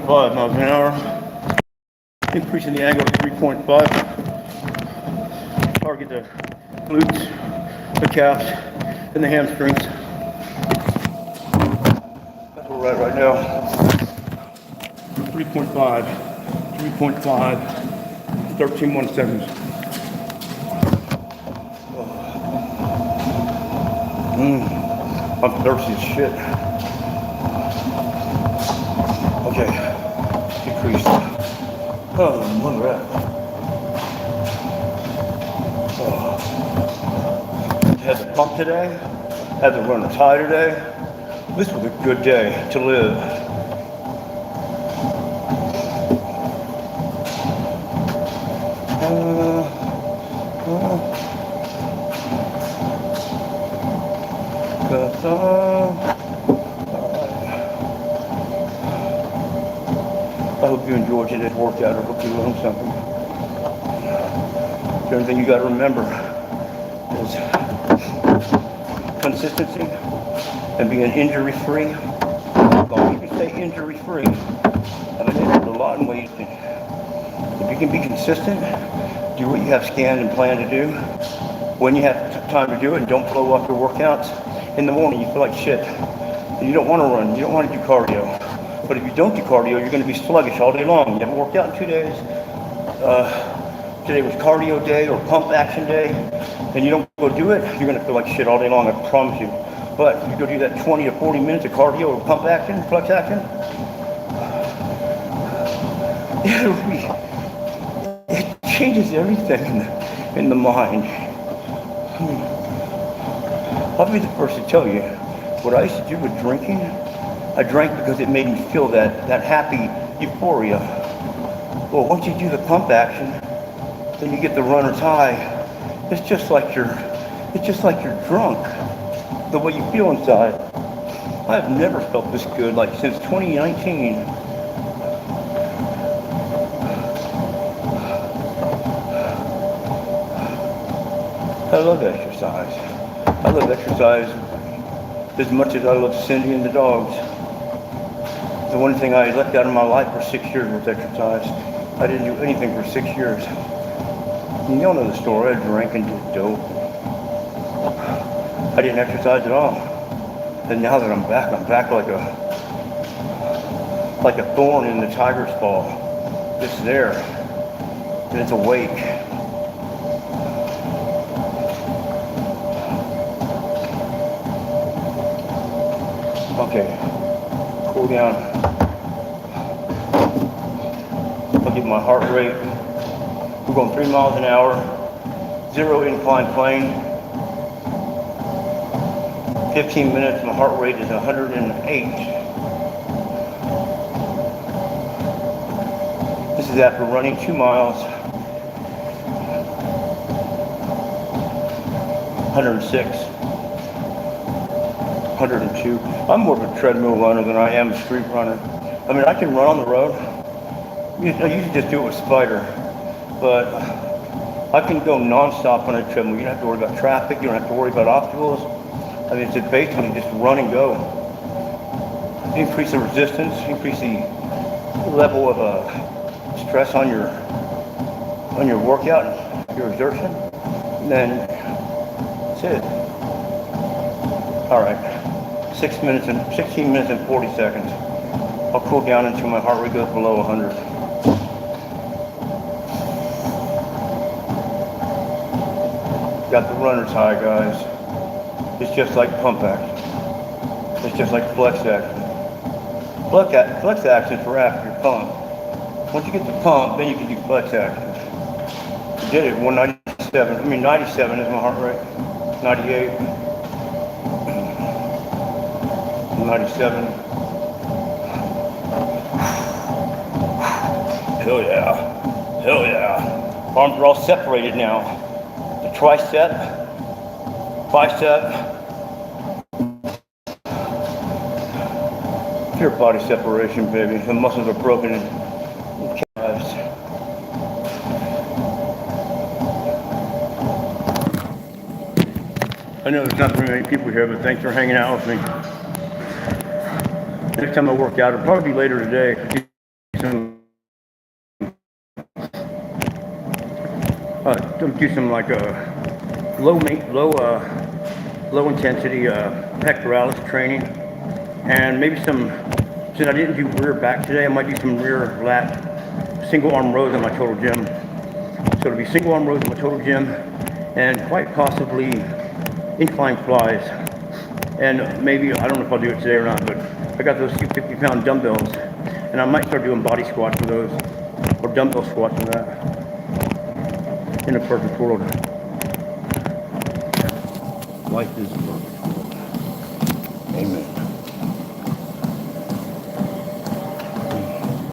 Speaker 1: Miles an hour. Increasing the angle to 3.5. Target the glutes, the calves, and the hamstrings. That's where we're at right now. 3.5, 3.5, 13 more seconds. I'm thirsty as shit. Okay. Decrease. Oh, one rep. Had the pump today. Had the runner's high today. This was a good day to live. I hope you enjoyed today's workout. I hope you learned something. The only thing you got to remember is consistency and being injury-free. As long as you can stay injury-free, I've been able to do a lot in weightlifting. If you can be consistent, do what you have scanned and planned to do, when you have time to do it, and don't blow up your workouts. In the morning, you feel like shit. And you don't want to run. You don't want to do cardio. But if you don't do cardio, you're going to be sluggish all day long. You haven't worked out in 2 days. Today was cardio day or pump action day, and you don't go do it, you're going to feel like shit all day long, I promise you. But if you go do that 20 to 40 minutes of cardio or pump action, flex action, it changes everything in the mind. I'll be the first to tell you, what I used to do with drinking, I drank because it made me feel that happy euphoria. Well, once you do the pump action, then you get the runner's high. It's just like you're drunk, the way you feel inside. I have never felt this good, like since 2019. I love exercise. I love exercise as much as I love Cindy and the dogs. The one thing I left out of my life for 6 years was exercise. I didn't do anything for 6 years. And y'all know the story. I drank and did dope. I didn't exercise at all. And now that I'm back like a thorn in the tiger's paw. It's there. And it's awake. Okay. Cool down. I'll get my heart rate. We're going 3 miles an hour. 0 incline plane. 15 minutes, my heart rate is 108. This is after running 2 miles. 106. 102. I'm more of a treadmill runner than I am a street runner. I mean, I can run on the road. I usually just do it with Spider, but I can go non-stop on a treadmill. You don't have to worry about traffic. You don't have to worry about obstacles. I mean, it's basically just run and go. Increase the resistance, increase the level of stress on your workout, your exertion, and then that's it. All right, 16 minutes and 40 seconds. I'll cool down until my heart rate goes below 100. Got the runner's high, guys. It's just like pump action. It's just like flex action. Flex action is for after your pump. Once you get the pump, then you can do flex action. I did it 97 is my heart rate. 98. 97. Hell yeah. Hell yeah. Arms are all separated now. The tricep, bicep, pure body separation, baby. The muscles are broken in calves. I know there's not very many people here, but thanks for hanging out with me. Next time I work out, it'll probably be later today. Do some like low intensity pectoralis training, and maybe some. Since I didn't do rear back today, I might do some rear lat single arm rows on my total gym. So it'll be single arm rows on my total gym, and quite possibly incline flies. And maybe, I don't know if I'll do it today or not, but I got those 250-pound dumbbells, and I might start doing body squats with those, or dumbbell squats with that. In a perfect world. Life is perfect. Amen.